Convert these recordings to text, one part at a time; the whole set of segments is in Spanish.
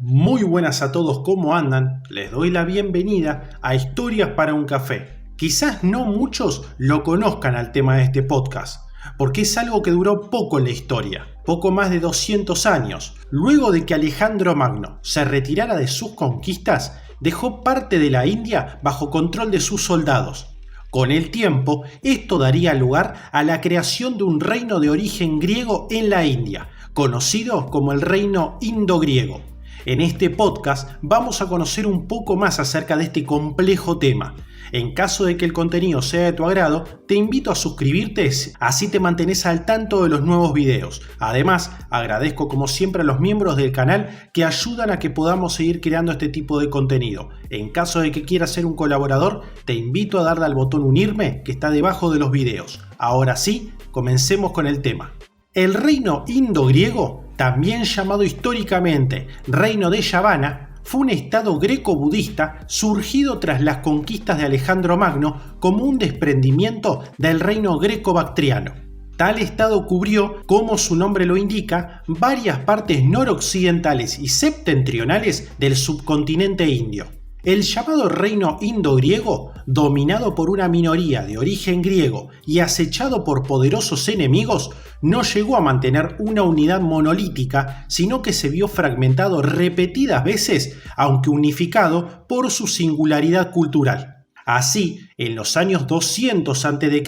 Muy buenas a todos, ¿cómo andan? Les doy la bienvenida a Historias para un Café. Quizás no muchos lo conozcan al tema de este podcast, porque es algo que duró poco en la historia, poco más de 200 años. Luego de que Alejandro Magno se retirara de sus conquistas, dejó parte de la India bajo control de sus soldados. Con el tiempo, esto daría lugar a la creación de un reino de origen griego en la India, conocido como el reino indo-griego. En este podcast vamos a conocer un poco más acerca de este complejo tema. En caso de que el contenido sea de tu agrado, te invito a suscribirte, así te mantenés al tanto de los nuevos videos. Además, agradezco como siempre a los miembros del canal que ayudan a que podamos seguir creando este tipo de contenido. En caso de que quieras ser un colaborador, te invito a darle al botón unirme que está debajo de los videos. Ahora sí, comencemos con el tema. El reino indo-griego, también llamado históricamente Reino de Yavana, fue un estado greco-budista surgido tras las conquistas de Alejandro Magno como un desprendimiento del reino greco-bactriano. Tal estado cubrió, como su nombre lo indica, varias partes noroccidentales y septentrionales del subcontinente indio. El llamado reino indo-griego, dominado por una minoría de origen griego y acechado por poderosos enemigos, no llegó a mantener una unidad monolítica, sino que se vio fragmentado repetidas veces, aunque unificado por su singularidad cultural. Así, en los años 200 a.C.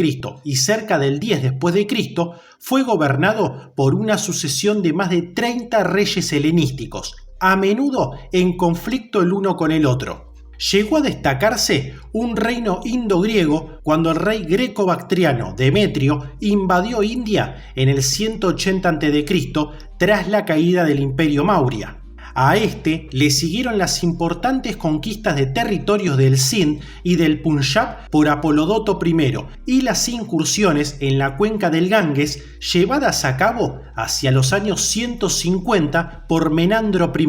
y cerca del 10 después de Cristo, fue gobernado por una sucesión de más de 30 reyes helenísticos, a menudo en conflicto el uno con el otro. Llegó a destacarse un reino indo-griego cuando el rey greco-bactriano Demetrio invadió India en el 180 a.C. tras la caída del Imperio Maurya. A este le siguieron las importantes conquistas de territorios del Sind y del Punjab por Apolodoto I y las incursiones en la cuenca del Ganges llevadas a cabo hacia los años 150 por Menandro I,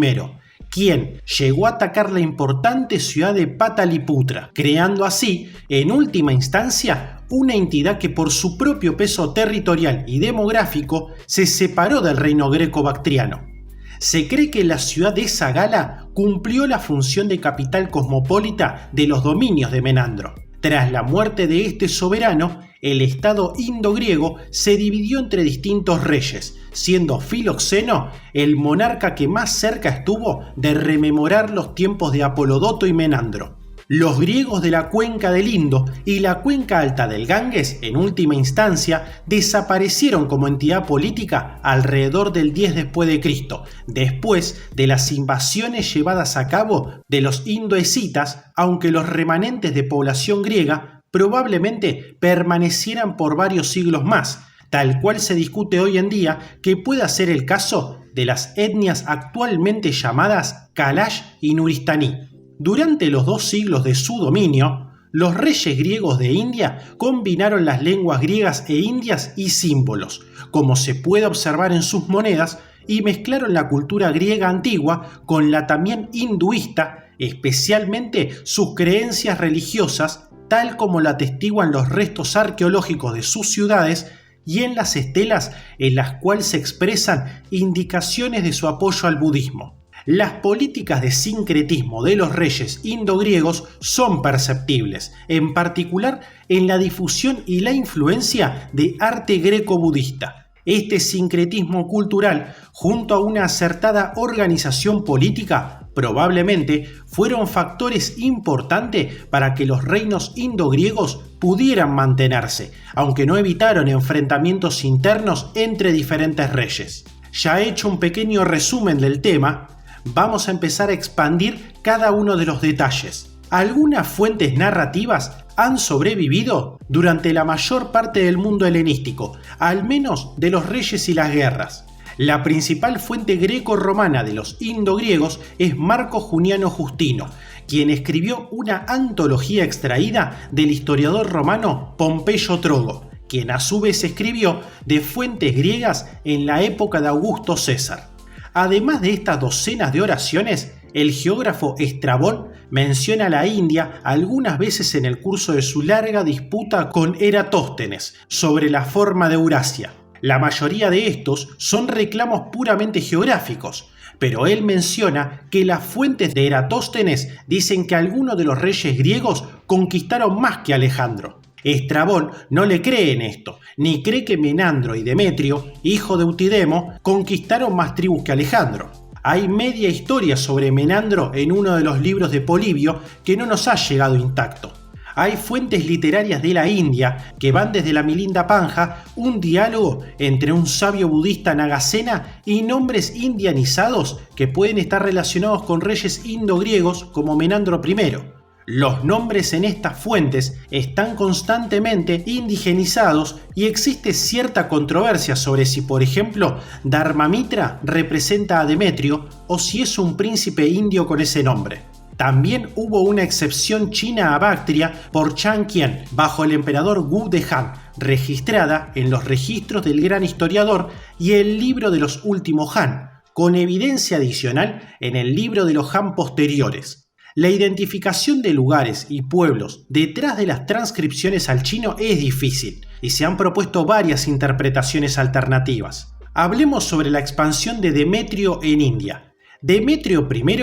quien llegó a atacar la importante ciudad de Pataliputra, creando así, en última instancia, una entidad que por su propio peso territorial y demográfico se separó del reino greco-bactriano. Se cree que la ciudad de Sagala cumplió la función de capital cosmopolita de los dominios de Menandro. Tras la muerte de este soberano, el estado indo-griego se dividió entre distintos reyes, siendo Filoxeno el monarca que más cerca estuvo de rememorar los tiempos de Apolodoto y Menandro. Los griegos de la cuenca del Indo y la cuenca alta del Ganges, en última instancia, desaparecieron como entidad política alrededor del 10 después de Cristo, después de las invasiones llevadas a cabo de los indoescitas, aunque los remanentes de población griega probablemente permanecieran por varios siglos más, tal cual se discute hoy en día que pueda ser el caso de las etnias actualmente llamadas Kalash y Nuristaní. Durante los 2 siglos de su dominio, los reyes griegos de India combinaron las lenguas griegas e indias y símbolos, como se puede observar en sus monedas, y mezclaron la cultura griega antigua con la también hinduista, especialmente sus creencias religiosas, tal como la atestiguan los restos arqueológicos de sus ciudades y en las estelas en las cuales se expresan indicaciones de su apoyo al budismo. Las políticas de sincretismo de los reyes indogriegos son perceptibles, en particular en la difusión y la influencia de arte greco-budista. Este sincretismo cultural, junto a una acertada organización política, probablemente fueron factores importantes para que los reinos indogriegos pudieran mantenerse, aunque no evitaron enfrentamientos internos entre diferentes reyes. Ya he hecho un pequeño resumen del tema. Vamos a empezar a expandir cada uno de los detalles. Algunas fuentes narrativas han sobrevivido durante la mayor parte del mundo helenístico, al menos de los reyes y las guerras. La principal fuente greco-romana de los indogriegos es Marco Juniano Justino, quien escribió una antología extraída del historiador romano Pompeyo Trogo, quien a su vez escribió de fuentes griegas en la época de Augusto César. Además de estas docenas de oraciones, el geógrafo Estrabón menciona a la India algunas veces en el curso de su larga disputa con Eratóstenes sobre la forma de Eurasia. La mayoría de estos son reclamos puramente geográficos, pero él menciona que las fuentes de Eratóstenes dicen que algunos de los reyes griegos conquistaron más que Alejandro. Estrabón no le cree en esto, ni cree que Menandro y Demetrio, hijo de Eutidemo, conquistaron más tribus que Alejandro. Hay media historia sobre Menandro en uno de los libros de Polibio que no nos ha llegado intacto. Hay fuentes literarias de la India que van desde la Milinda Panja, un diálogo entre un sabio budista Nagasena y nombres indianizados que pueden estar relacionados con reyes indogriegos como Menandro I. Los nombres en estas fuentes están constantemente indigenizados y existe cierta controversia sobre si, por ejemplo, Dharmamitra representa a Demetrio o si es un príncipe indio con ese nombre. También hubo una excepción china a Bactria por Chang Qian bajo el emperador Wu de Han, registrada en los registros del gran historiador y el libro de los últimos Han, con evidencia adicional en el libro de los Han posteriores. La identificación de lugares y pueblos detrás de las transcripciones al chino es difícil y se han propuesto varias interpretaciones alternativas. Hablemos sobre la expansión de Demetrio en India. Demetrio I,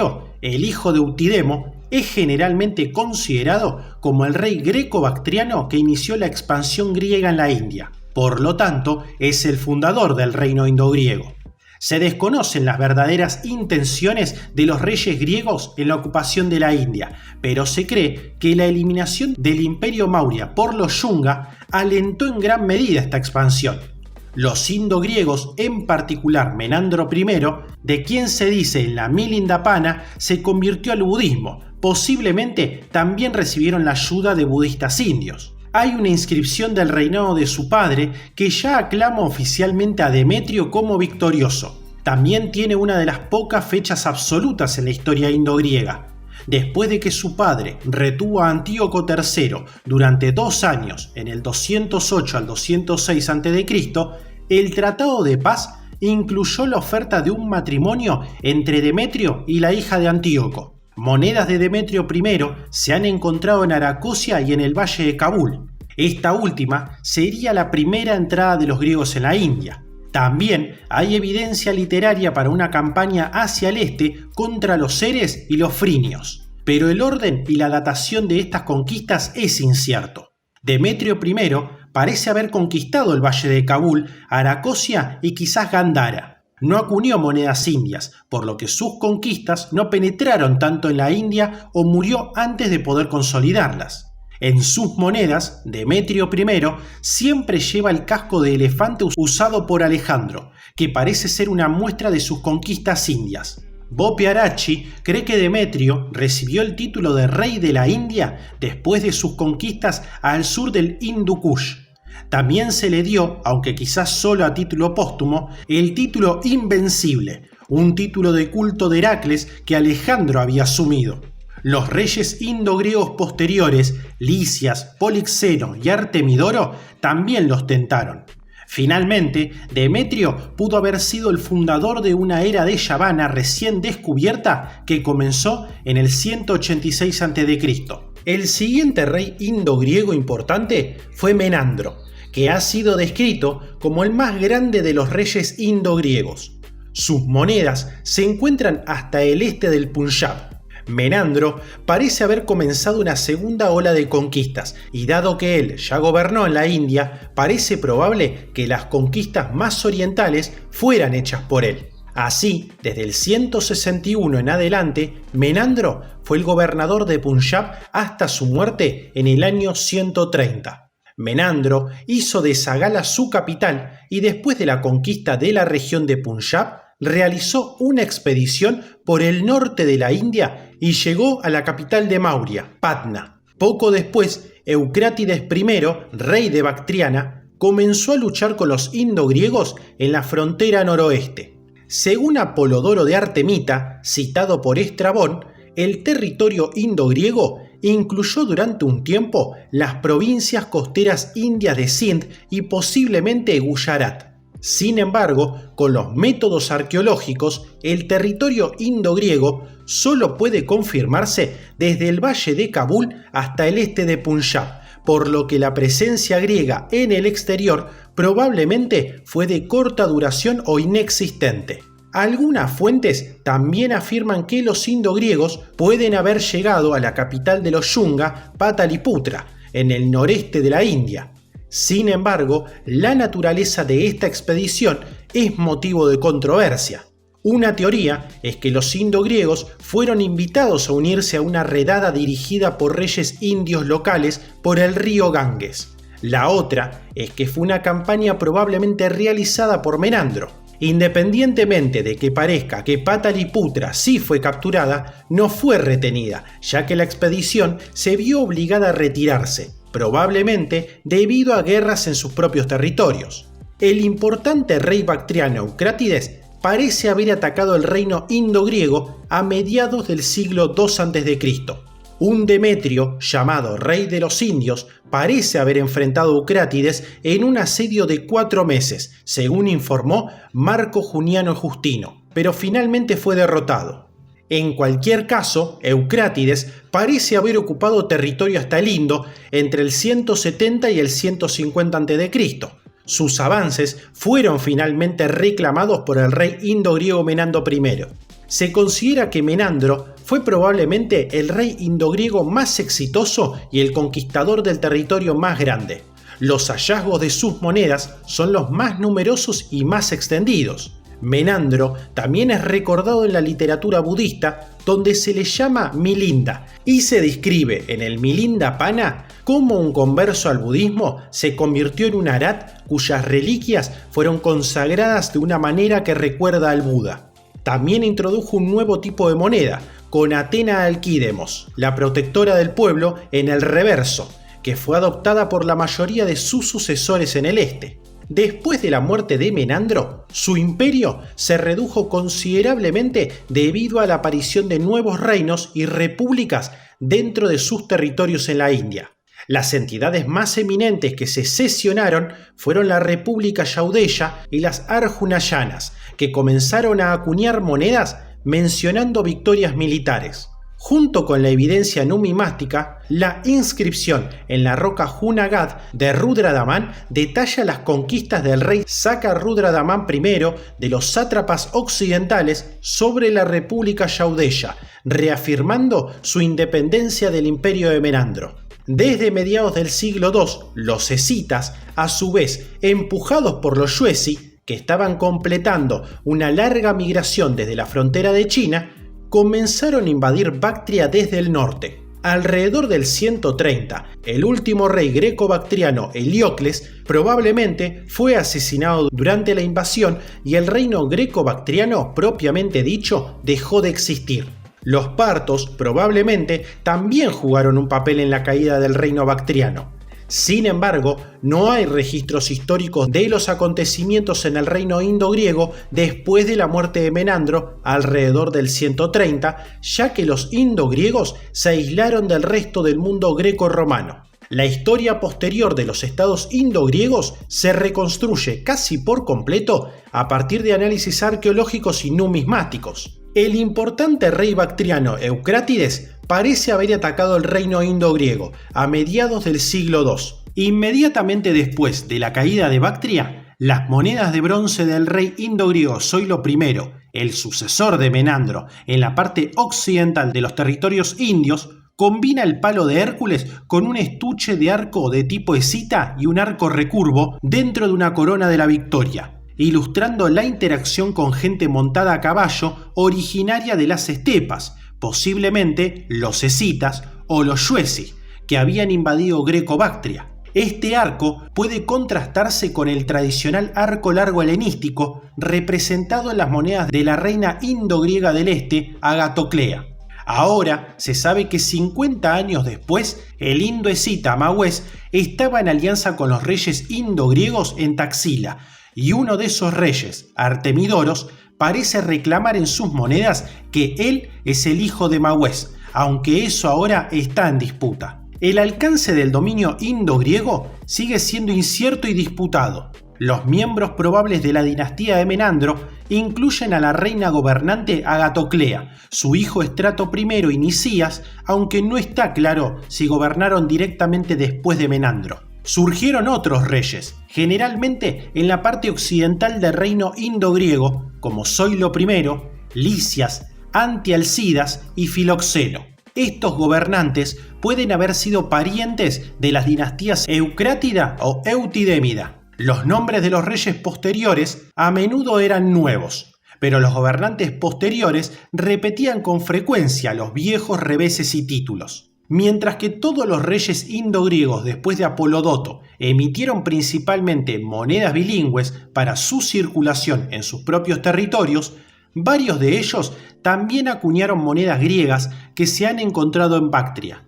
el hijo de Eutidemo, es generalmente considerado como el rey greco-bactriano que inició la expansión griega en la India. Por lo tanto, es el fundador del reino indogriego. Se desconocen las verdaderas intenciones de los reyes griegos en la ocupación de la India, pero se cree que la eliminación del imperio Maurya por los Yunga alentó en gran medida esta expansión. Los indogriegos, en particular Menandro I, de quien se dice en la Milindapana, se convirtió al budismo. Posiblemente también recibieron la ayuda de budistas indios. Hay una inscripción del reinado de su padre que ya aclama oficialmente a Demetrio como victorioso. También tiene una de las pocas fechas absolutas en la historia indogriega. Después de que su padre retuvo a Antíoco III durante 2 años, en el 208 al 206 a.C., el Tratado de Paz incluyó la oferta de un matrimonio entre Demetrio y la hija de Antíoco. Monedas de Demetrio I se han encontrado en Aracosia y en el valle de Kabul. Esta última sería la primera entrada de los griegos en la India. También hay evidencia literaria para una campaña hacia el este contra los seres y los frinios, pero el orden y la datación de estas conquistas es incierto. Demetrio I parece haber conquistado el valle de Kabul, Aracosia y quizás Gandhara. No acuñó monedas indias, por lo que sus conquistas no penetraron tanto en la India o murió antes de poder consolidarlas. En sus monedas, Demetrio I siempre lleva el casco de elefante usado por Alejandro, que parece ser una muestra de sus conquistas indias. Bopi Arachi cree que Demetrio recibió el título de rey de la India después de sus conquistas al sur del Hindu Kush. También se le dio, aunque quizás solo a título póstumo, el título Invencible, un título de culto de Heracles que Alejandro había asumido. Los reyes indogriegos posteriores, Lisias, Polixeno y Artemidoro, también los tentaron. Finalmente, Demetrio pudo haber sido el fundador de una era de Yavana recién descubierta que comenzó en el 186 a.C. El siguiente rey indogriego importante fue Menandro, que ha sido descrito como el más grande de los reyes indogriegos. Sus monedas se encuentran hasta el este del Punjab. Menandro parece haber comenzado una segunda ola de conquistas y dado que él ya gobernó en la India, parece probable que las conquistas más orientales fueran hechas por él. Así, desde el 161 en adelante, Menandro fue el gobernador de Punjab hasta su muerte en el año 130. Menandro hizo de Sagala su capital y después de la conquista de la región de Punjab, realizó una expedición por el norte de la India y llegó a la capital de Maurya, Patna. Poco después, Eucrátides I, rey de Bactriana, comenzó a luchar con los indogriegos en la frontera noroeste. Según Apolodoro de Artemita, citado por Estrabón, el territorio indogriego incluyó durante un tiempo las provincias costeras indias de Sindh y posiblemente Gujarat. Sin embargo, con los métodos arqueológicos, el territorio indogriego solo puede confirmarse desde el valle de Kabul hasta el este de Punjab, por lo que la presencia griega en el exterior probablemente fue de corta duración o inexistente. Algunas fuentes también afirman que los indogriegos pueden haber llegado a la capital de los Yunga, Pataliputra, en el noreste de la India. Sin embargo, la naturaleza de esta expedición es motivo de controversia. Una teoría es que los indogriegos fueron invitados a unirse a una redada dirigida por reyes indios locales por el río Ganges. La otra es que fue una campaña probablemente realizada por Menandro. Independientemente de que parezca que Pataliputra sí fue capturada, no fue retenida, ya que la expedición se vio obligada a retirarse, probablemente debido a guerras en sus propios territorios. El importante rey bactriano Eucrátides parece haber atacado el reino indogriego a mediados del siglo II a.C. Un Demetrio, llamado rey de los indios, parece haber enfrentado a Eucrátides en un asedio de 4 meses, según informó Marco Juniano Justino, pero finalmente fue derrotado. En cualquier caso, Eucrátides parece haber ocupado territorio hasta el Indo entre el 170 y el 150 a.C. Sus avances fueron finalmente reclamados por el rey indogriego Menandro I. Se considera que Menandro fue probablemente el rey indogriego más exitoso y el conquistador del territorio más grande. Los hallazgos de sus monedas son los más numerosos y más extendidos. Menandro también es recordado en la literatura budista, donde se le llama Milinda, y se describe en el Milindapana cómo un converso al budismo se convirtió en un arat cuyas reliquias fueron consagradas de una manera que recuerda al Buda. También introdujo un nuevo tipo de moneda, con Atena Alquídemos, la protectora del pueblo, en el reverso, que fue adoptada por la mayoría de sus sucesores en el este. Después de la muerte de Menandro, su imperio se redujo considerablemente debido a la aparición de nuevos reinos y repúblicas dentro de sus territorios en la India. Las entidades más eminentes que se sesionaron fueron la República Yaudeya y las Arjunayanas, que comenzaron a acuñar monedas mencionando victorias militares. Junto con la evidencia numismática, la inscripción en la roca Junagadh de Rudradaman detalla las conquistas del rey Saka Rudradaman I de los sátrapas occidentales sobre la República Yaudeya, reafirmando su independencia del imperio de Menandro. Desde mediados del siglo II, los escitas, a su vez empujados por los yuezhi, que estaban completando una larga migración desde la frontera de China, comenzaron a invadir Bactria desde el norte. Alrededor del 130, el último rey greco-bactriano Heliocles probablemente fue asesinado durante la invasión y el reino greco-bactriano propiamente dicho dejó de existir. Los partos probablemente también jugaron un papel en la caída del reino bactriano. Sin embargo, no hay registros históricos de los acontecimientos en el reino indogriego después de la muerte de Menandro alrededor del 130, ya que los indogriegos se aislaron del resto del mundo greco-romano. La historia posterior de los estados indogriegos se reconstruye casi por completo a partir de análisis arqueológicos y numismáticos. El importante rey bactriano Eucrátides parece haber atacado el reino indogriego a mediados del siglo II. Inmediatamente después de la caída de Bactria, las monedas de bronce del rey indogriego Zoilo I, el sucesor de Menandro, en la parte occidental de los territorios indios, combina el palo de Hércules con un estuche de arco de tipo escita y un arco recurvo dentro de una corona de la victoria, ilustrando la interacción con gente montada a caballo originaria de las estepas, posiblemente los escitas o los yuezhi, que habían invadido Greco-Bactria. Este arco puede contrastarse con el tradicional arco largo helenístico representado en las monedas de la reina indogriega del este, Agatoclea. Ahora se sabe que 50 años después, el indo-escita Mawes estaba en alianza con los reyes indogriegos en Taxila, y uno de esos reyes, Artemidoros, parece reclamar en sus monedas que él es el hijo de Mawes, aunque eso ahora está en disputa. El alcance del dominio indogriego sigue siendo incierto y disputado. Los miembros probables de la dinastía de Menandro incluyen a la reina gobernante Agatoclea, su hijo Estrato I y Nicías, aunque no está claro si gobernaron directamente después de Menandro. surgieron otros reyes, generalmente en la parte occidental del reino indogriego, como Zoilo I, Lisias, Antialcidas y Filoxeno. Estos gobernantes pueden haber sido parientes de las dinastías Eucrátida o Eutidémida. Los nombres de los reyes posteriores a menudo eran nuevos, pero los gobernantes posteriores repetían con frecuencia los viejos reveses y títulos. Mientras que todos los reyes indogriegos después de Apolodoto emitieron principalmente monedas bilingües para su circulación en sus propios territorios, varios de ellos también acuñaron monedas griegas que se han encontrado en Bactria.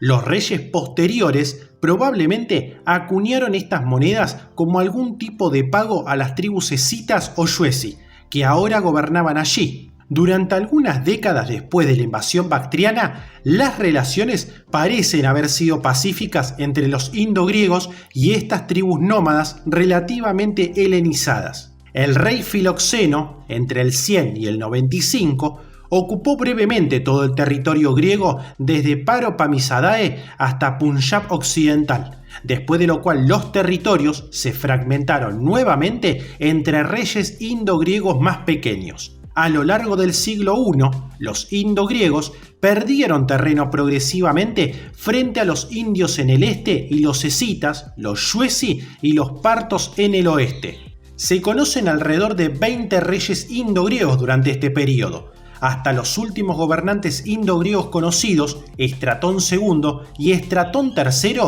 Los reyes posteriores probablemente acuñaron estas monedas como algún tipo de pago a las tribus escitas o yuezi, que ahora gobernaban allí. Durante algunas décadas después de la invasión bactriana, las relaciones parecen haber sido pacíficas entre los indogriegos y estas tribus nómadas relativamente helenizadas. El rey Filoxeno, entre el 100 y el 95, ocupó brevemente todo el territorio griego desde Paropamisadae hasta Punjab occidental, después de lo cual los territorios se fragmentaron nuevamente entre reyes indogriegos más pequeños. A lo largo del siglo I, los indogriegos perdieron terreno progresivamente frente a los indios en el este y los escitas, los yuezi y los partos en el oeste. Se conocen alrededor de 20 reyes indogriegos durante este periodo, hasta los últimos gobernantes indogriegos conocidos, Estratón II y Estratón III,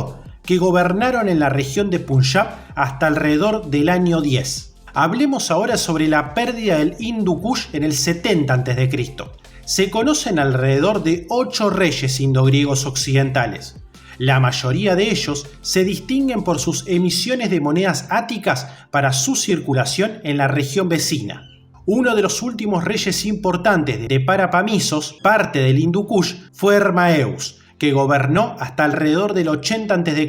que gobernaron en la región de Punjab hasta alrededor del año 10. Hablemos ahora sobre la pérdida del Hindu Kush en el 70 a.C. Se conocen alrededor de 8 reyes indogriegos occidentales. La mayoría de ellos se distinguen por sus emisiones de monedas áticas para su circulación en la región vecina. Uno de los últimos reyes importantes de Parapamisos, parte del Hindu Kush, fue Hermaeus, que gobernó hasta alrededor del 80 a.C.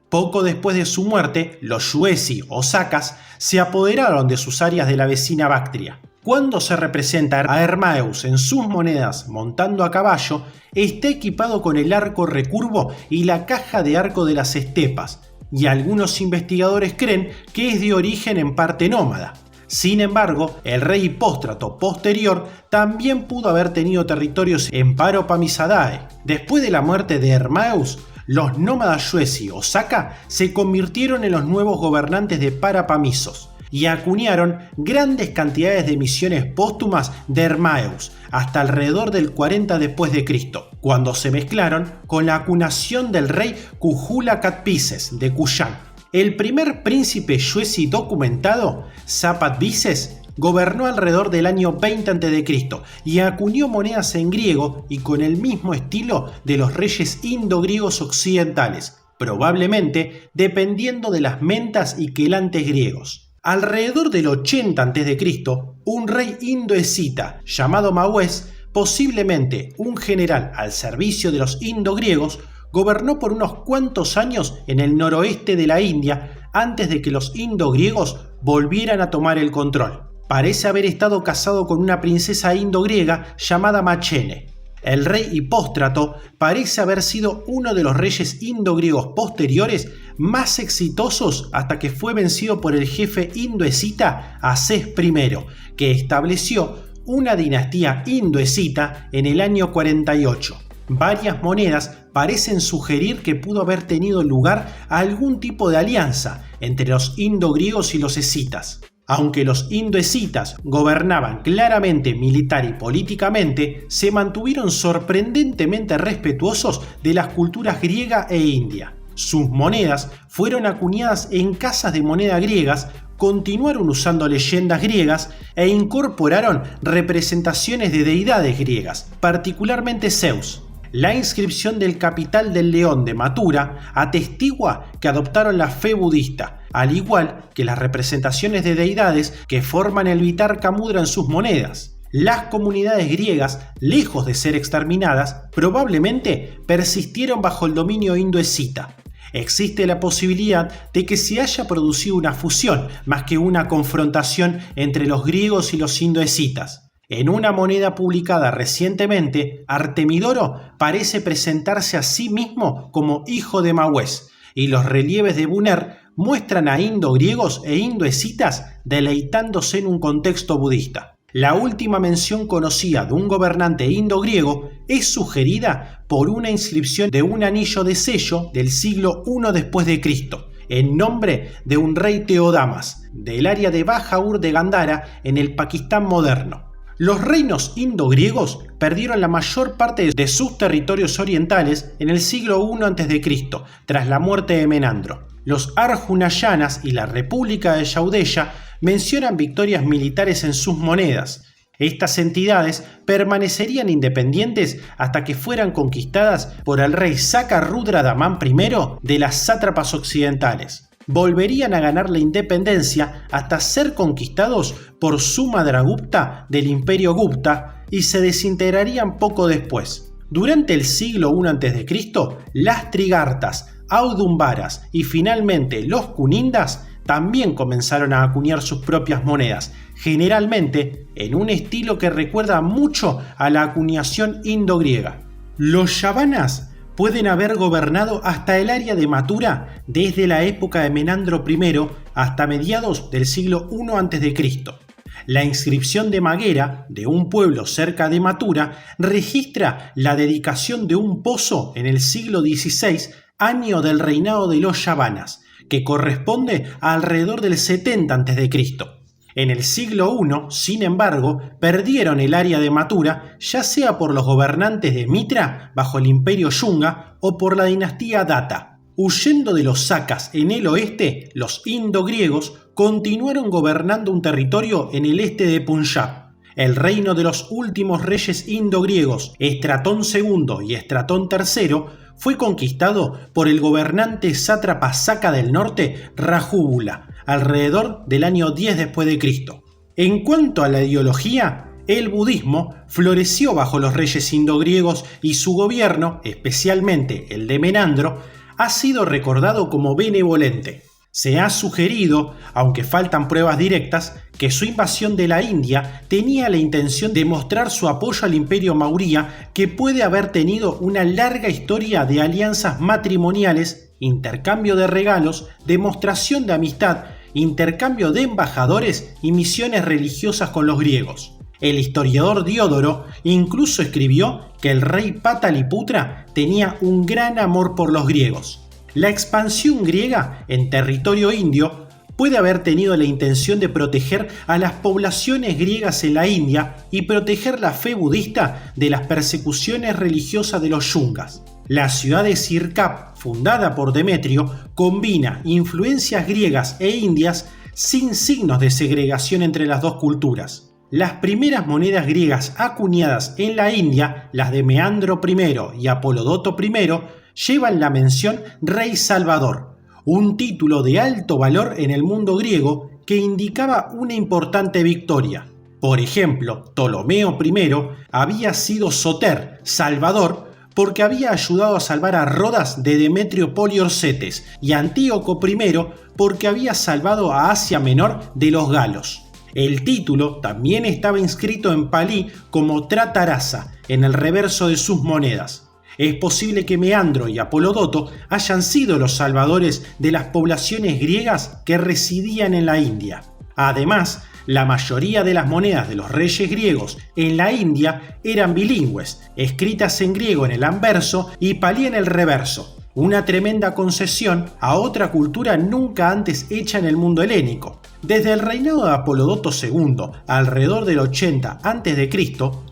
Poco después de su muerte, los yuezi o sakas se apoderaron de sus áreas de la vecina Bactria. Cuando se representa a Hermaeus en sus monedas montando a caballo, está equipado con el arco recurvo y la caja de arco de las estepas, y algunos investigadores creen que es de origen en parte nómada. Sin embargo, el rey Hipóstrato posterior también pudo haber tenido territorios en Paropamisadae. Después de la muerte de Hermaeus, los nómadas yuezi o saka se convirtieron en los nuevos gobernantes de Parapamisos y acuñaron grandes cantidades de emisiones póstumas de Hermaeus hasta alrededor del 40 después de Cristo, cuando se mezclaron con la acuñación del rey Kujula Kadphises de Kushán. El primer príncipe yuezi documentado, Sapatbises, gobernó alrededor del año 20 a.C. y acuñó monedas en griego y con el mismo estilo de los reyes indogriegos occidentales, probablemente dependiendo de las mentas y quelantes griegos. Alrededor del 80 a.C., un rey indoescita llamado Mawes, posiblemente un general al servicio de los indogriegos, gobernó por unos cuantos años en el noroeste de la India antes de que los indogriegos volvieran a tomar el control. Parece haber estado casado con una princesa indogriega llamada Machene. El rey Hipóstrato parece haber sido uno de los reyes indogriegos posteriores más exitosos hasta que fue vencido por el jefe indoescita Acés I, que estableció una dinastía indoescita en el año 48. Varias monedas parecen sugerir que pudo haber tenido lugar algún tipo de alianza entre los indogriegos y los escitas. Aunque los indoescitas gobernaban claramente militar y políticamente, se mantuvieron sorprendentemente respetuosos de las culturas griega e india. Sus monedas fueron acuñadas en casas de moneda griegas, continuaron usando leyendas griegas e incorporaron representaciones de deidades griegas, particularmente Zeus. La inscripción del capital del león de Mathura atestigua que adoptaron la fe budista, al igual que las representaciones de deidades que forman el Vitarka Mudra en sus monedas. Las comunidades griegas, lejos de ser exterminadas, probablemente persistieron bajo el dominio indoescita. Existe la posibilidad de que se haya producido una fusión más que una confrontación entre los griegos y los indoescitas. En una moneda publicada recientemente, Artemidoro parece presentarse a sí mismo como hijo de Mawes, y los relieves de Buner muestran a indogriegos e indoescitas deleitándose en un contexto budista. La última mención conocida de un gobernante indogriego es sugerida por una inscripción de un anillo de sello del siglo I después de Cristo, en nombre de un rey Teodamas, del área de Baja Ur de Gandhara en el Pakistán moderno. Los reinos indogriegos perdieron la mayor parte de sus territorios orientales en el siglo I a.C., tras la muerte de Menandro. Los Arjunayanas y la República de Yaudella mencionan victorias militares en sus monedas. Estas entidades permanecerían independientes hasta que fueran conquistadas por el rey Sakarrudra Daman I de las sátrapas occidentales. Volverían a ganar la independencia hasta ser conquistados por Sumadragupta del Imperio Gupta y se desintegrarían poco después. Durante el siglo I a.C., las Trigartas, Audumbaras y finalmente los Kunindas también comenzaron a acuñar sus propias monedas, generalmente en un estilo que recuerda mucho a la acuñación indogriega. Los Yavanas pueden haber gobernado hasta el área de Mathura desde la época de Menandro I hasta mediados del siglo I a.C. La inscripción de Maghera, de un pueblo cerca de Mathura, registra la dedicación de un pozo en el siglo XVI, año del reinado de los Yavanas, que corresponde a alrededor del 70 a.C. En el siglo I, sin embargo, perdieron el área de Mathura, ya sea por los gobernantes de Mitra bajo el imperio Yunga o por la dinastía Data. Huyendo de los Sakas en el oeste, los indogriegos continuaron gobernando un territorio en el este de Punjab. El reino de los últimos reyes indogriegos, Estratón II y Estratón III, fue conquistado por el gobernante sátrapa Saka del norte, Rajúbula, alrededor del año 10 después de Cristo. En cuanto a la ideología, el budismo floreció bajo los reyes indogriegos y su gobierno, especialmente el de Menandro, ha sido recordado como benevolente. Se ha sugerido, aunque faltan pruebas directas, que su invasión de la India tenía la intención de mostrar su apoyo al imperio Maurya, que puede haber tenido una larga historia de alianzas matrimoniales, intercambio de regalos, demostración de amistad, intercambio de embajadores y misiones religiosas con los griegos. El historiador Diodoro incluso escribió que el rey Pataliputra tenía un gran amor por los griegos. La expansión griega en territorio indio puede haber tenido la intención de proteger a las poblaciones griegas en la India y proteger la fe budista de las persecuciones religiosas de los yungas. La ciudad de Sirkap, fundada por Demetrio, combina influencias griegas e indias sin signos de segregación entre las dos culturas. Las primeras monedas griegas acuñadas en la India, las de Meandro I y Apolodoto I, llevan la mención Rey Salvador, un título de alto valor en el mundo griego que indicaba una importante victoria. Por ejemplo, Ptolomeo I había sido Soter, Salvador, porque había ayudado a salvar a Rodas de Demetrio Poliorcetes, y Antíoco I porque había salvado a Asia Menor de los galos. El título también estaba inscrito en palí como Tratarasa en el reverso de sus monedas. Es posible que Meandro y Apolodoto hayan sido los salvadores de las poblaciones griegas que residían en la India. Además, la mayoría de las monedas de los reyes griegos en la India eran bilingües, escritas en griego en el anverso y palí en el reverso, una tremenda concesión a otra cultura nunca antes hecha en el mundo helénico. Desde el reinado de Apolodoto II, alrededor del 80 a.C.,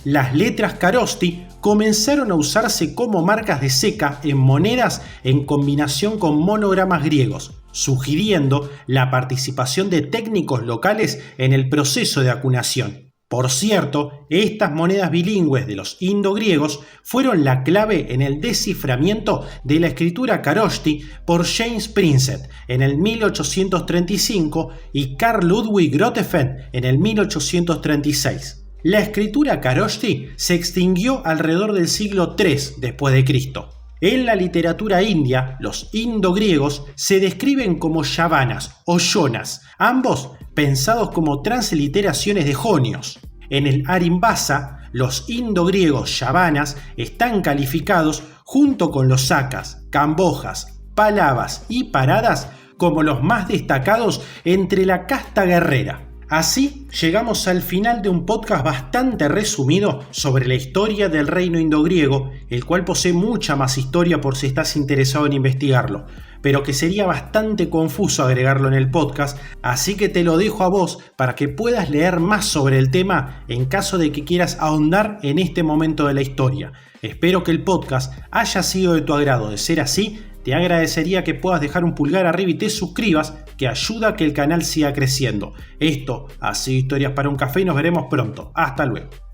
las letras Kharoshthi comenzaron a usarse como marcas de ceca en monedas en combinación con monogramas griegos, sugiriendo la participación de técnicos locales en el proceso de acuñación. Por cierto, estas monedas bilingües de los indogriegos fueron la clave en el desciframiento de la escritura Kharoshthi por James Prinsep en el 1835 y Carl Ludwig Grotefend en el 1836. La escritura Kharoshthi se extinguió alrededor del siglo III después de Cristo. En la literatura india, los indogriegos se describen como yavanas o yonas, ambos pensados como transliteraciones de jonios. En el Arimbasa, los indogriegos yavanas están calificados junto con los sakas, cambojas, palabras y paradas como los más destacados entre la casta guerrera. Así llegamos al final de un podcast bastante resumido sobre la historia del reino indogriego, el cual posee mucha más historia por si estás interesado en investigarlo, pero que sería bastante confuso agregarlo en el podcast, así que te lo dejo a vos para que puedas leer más sobre el tema en caso de que quieras ahondar en este momento de la historia. Espero que el podcast haya sido de tu agrado. De ser así, te agradecería que puedas dejar un pulgar arriba y te suscribas, que ayuda a que el canal siga creciendo. Esto ha sido Historias para un Café y nos veremos pronto. Hasta luego.